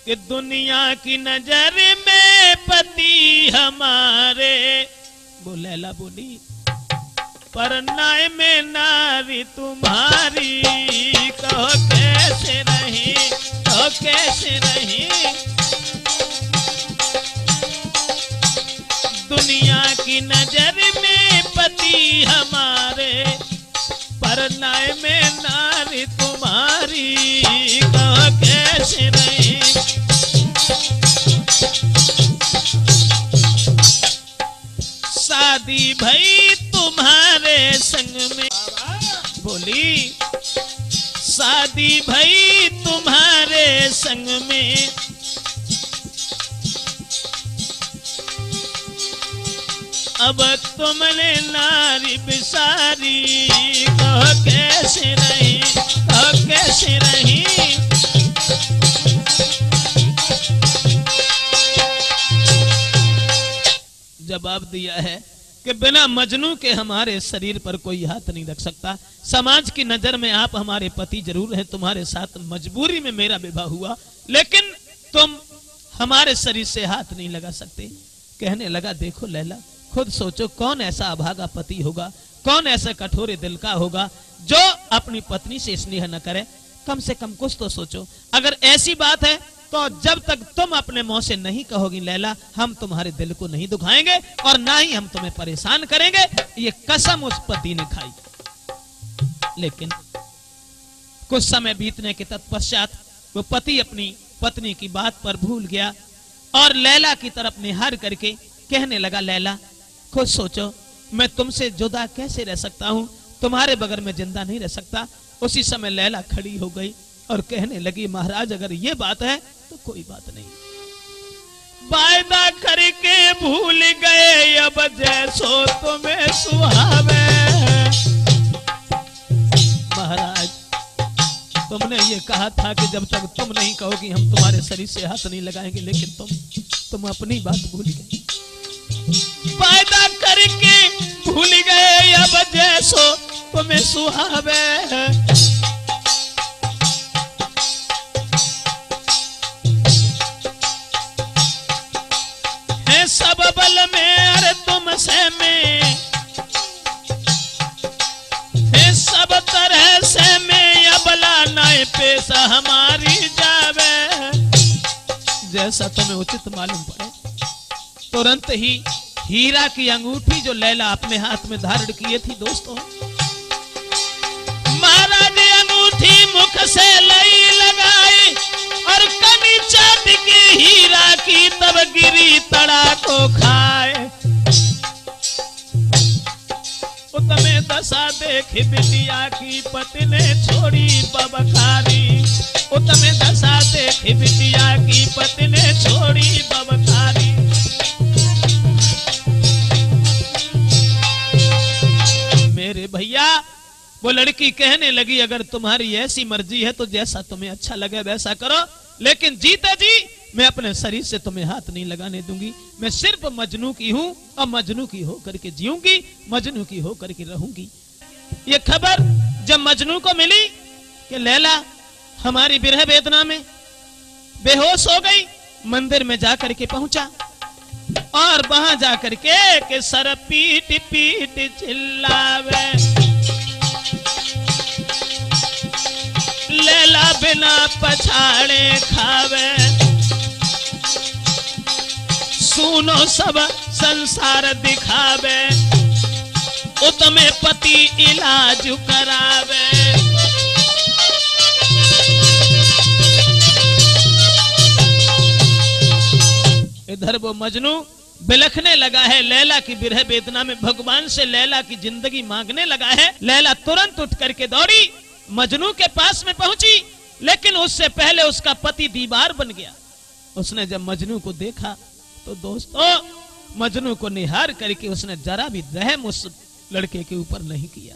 कि दुनिया की नजर में पति हमारे, वो लैला बोली, पर नाय में नारी तुम्हारी, कहो कैसे रही, कहो कैसे रही। दुनिया की नजर में पति हमारे, पर नाय में नारी तुम्हारी, कहो कैसे रही। शादी भई तुम्हारे संग में, बोली शादी भई तुम्हारे संग में, अब तुमने नारी बिसारी, कहो कैसे रही, कहो कैसे रही। जवाब दिया है कि बिना मजनू के हमारे शरीर पर कोई हाथ नहीं रख सकता। समाज की नजर में आप हमारे पति जरूर हैं, तुम्हारे साथ मजबूरी में मेरा विवाह हुआ, लेकिन तुम हमारे शरीर से हाथ नहीं लगा सकते। कहने लगा, देखो लैला, खुद सोचो कौन ऐसा अभागा पति होगा, कौन ऐसा कठोर दिल का होगा जो अपनी पत्नी से स्नेह न करे। कम से कम कुछ तो सोचो। अगर ऐसी बात है तो जब तक तुम अपने मुंह से नहीं कहोगी लैला, हम तुम्हारे दिल को नहीं दुखाएंगे और ना ही हम तुम्हें परेशान करेंगे। ये कसम उस पति ने खाई। लेकिन कुछ समय बीतने के तत्पश्चात वो पति अपनी पत्नी की बात पर भूल गया और लैला की तरफ निहार करके कहने लगा, लैला खुद सोचो, मैं तुमसे जुदा कैसे रह सकता हूं, तुम्हारे बगैर में जिंदा नहीं रह सकता। उसी समय लैला खड़ी हो गई और कहने लगी, महाराज अगर ये बात है तो कोई बात नहीं, वायदा करके भूल गए, अब जैसो तुम्हें सुहावे। महाराज तुमने ये कहा था कि जब तक तुम नहीं कहोगी हम तुम्हारे शरीर से हाथ नहीं लगाएंगे, लेकिन तुम अपनी बात भूल गए। वायदा करके भूल गए, अब जैसो तुम्हें सुहावे। है सब बल में अरे तुमसे में, है सब तरह से में अबला नाय पेशा हमारी जावे। जैसा तुम्हें उचित मालूम पड़े। तुरंत ही हीरा की अंगूठी जो लैला अपने हाथ में धारण किए थी दोस्तों, महाराज अंगूठी मुख से लई लगाई और कनी चांद की हीरा की तब गिरी तड़ा को खाए। उतमे दशा देख बिटिया की पति ने छोड़ी बबखारी। उतमे दशा देख बिटिया की पति ने छोड़ी बबखारी। मेरे भैया वो लड़की कहने लगी, अगर तुम्हारी ऐसी मर्जी है तो जैसा तुम्हें अच्छा लगे वैसा करो, लेकिन जीते जी मैं अपने शरीर से तुम्हें हाथ नहीं लगाने दूंगी। मैं सिर्फ मजनू की हूं और मजनू की होकर के जीऊंगी, मजनू की होकर के रहूंगी। ये खबर जब मजनू को मिली कि लैला हमारी विरह वेदना में बेहोश हो गई, मंदिर में जाकर के पहुंचा और वहां जाकर के सर पीट पीट चिल्लावे। लैला बिना पछाड़े खावे, सुनो सब संसार दिखावे, उतमे पति इलाज करावे। इधर वो मजनू बिलखने लगा है, लैला की विरह वेदना में भगवान से लैला की जिंदगी मांगने लगा है। लैला तुरंत उठ करके दौड़ी, मजनू के पास में पहुंची, लेकिन उससे पहले उसका पति दीवार बन गया। उसने जब मजनू को देखा तो दोस्तों मजनू को निहार करके उसने जरा भी रहम उस लड़के के ऊपर नहीं किया।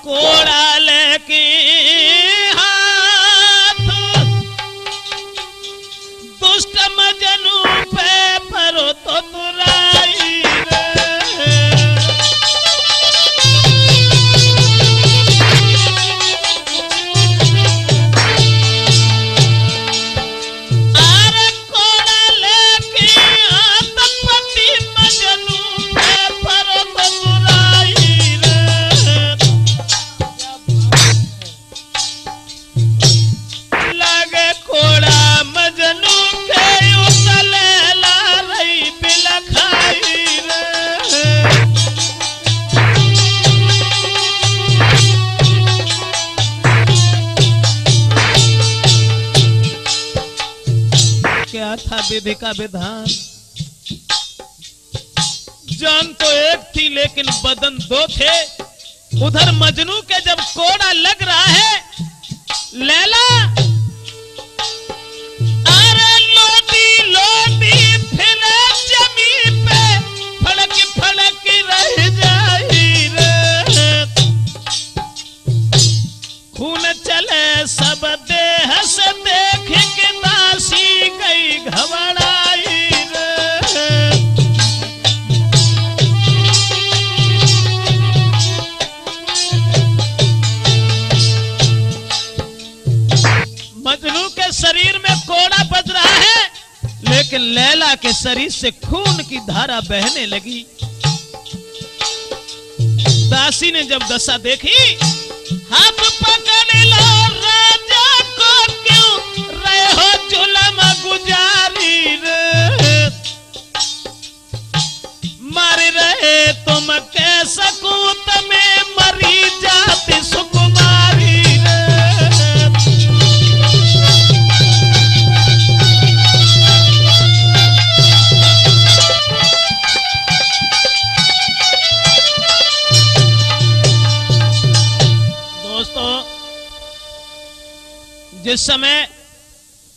कोड़ा लेके हाथ दुष्ट मजनू पे परो तो तुराई रे। था विधि का विधान। जान तो एक थी लेकिन बदन दो थे। उधर मजनू के जब कोड़ा लग रहा है, लैला अरे लोटी लोटी फिर जमीन पे फड़क फड़क रह जाई रे। खून चले सब देह से देख के दासी गई घबराई रे। मजनू के शरीर में कोड़ा बज रहा है, लेकिन लैला के शरीर से खून की धारा बहने लगी। दासी ने जब दशा देखी, हाथ पकड़ लो राजा को, क्यों रहे हो जुलम गुजारी रे। मार रहे तुम कैसा कूत में मरी जाती सुकुमारी रे। जिस समय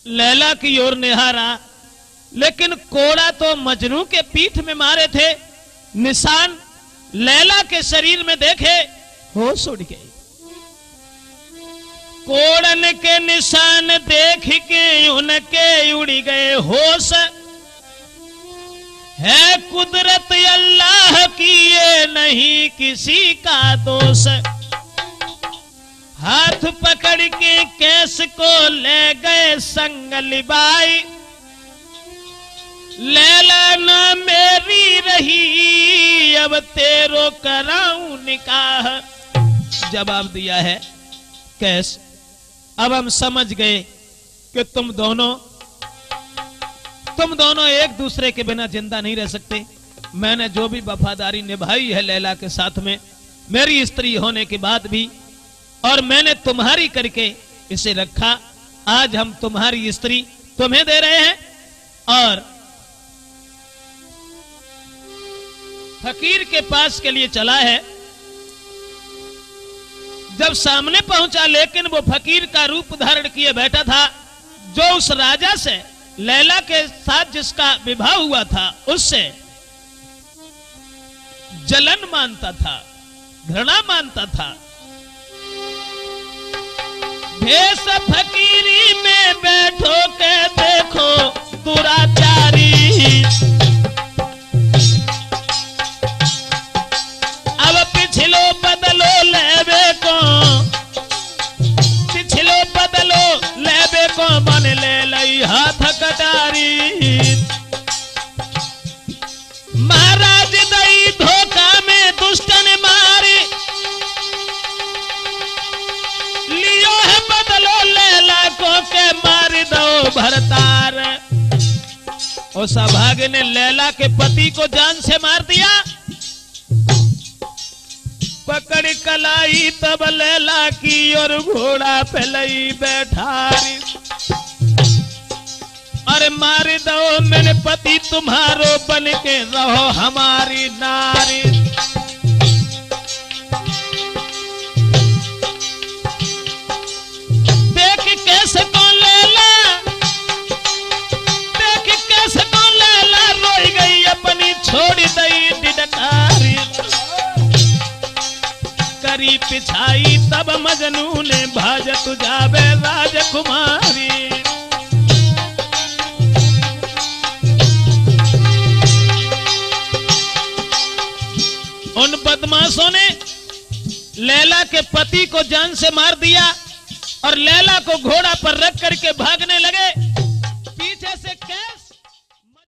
लैला की ओर निहारा, लेकिन कोड़ा तो मजनू के पीठ में मारे थे। निशान लैला के शरीर में देखे, होश उड़ गए। कोड़न के निशान देख के उनके उड़ गए होश। है कुदरत अल्लाह की, ये नहीं किसी का दोष। हाथ पकड़ के केस को ले गए संग लिबाई। लैला न मेरी रही, अब तेरो कराऊं निकाह। जवाब दिया है कैस, अब हम समझ गए कि तुम दोनों एक दूसरे के बिना जिंदा नहीं रह सकते। मैंने जो भी वफादारी निभाई है लैला के साथ में, मेरी स्त्री होने के बाद भी, और मैंने तुम्हारी करके इसे रखा। आज हम तुम्हारी स्त्री तुम्हें दे रहे हैं। और फकीर के पास के लिए चला है। जब सामने पहुंचा, लेकिन वो फकीर का रूप धारण किए बैठा था, जो उस राजा से लैला के साथ जिसका विवाह हुआ था उससे जलन मानता था, घृणा मानता था। भेष फकीरी में बैठो के देखो दुराचारी। अब पिछलो बदलो लेबे को, पिछलो बदलो लेबे को, मन ले लई हाथ कटारी। महाराज दई धोखा में दुष्टन मारी, लियो है बदलो लैला को के मार दो भरतार। और सौभाग्य ने लैला के पति को जान से मार दिया। पकड़ कलाई तब लैला की और घोड़ा पे लई बैठारी। अरे मार दो मेरे पति तुम्हारो, बन के रहो हमारी नारी। कैसे कौन लैला, देख कैसे कौन लैला रोई गई, अपनी छोड़ी दई डिडकारी। करी पिछाई तब मजनू ने, भाजत जावे राजकुमारी। उन बदमाशों ने लैला के पति को जान से मार दिया और लैला को घोड़ा पर रख करके भागने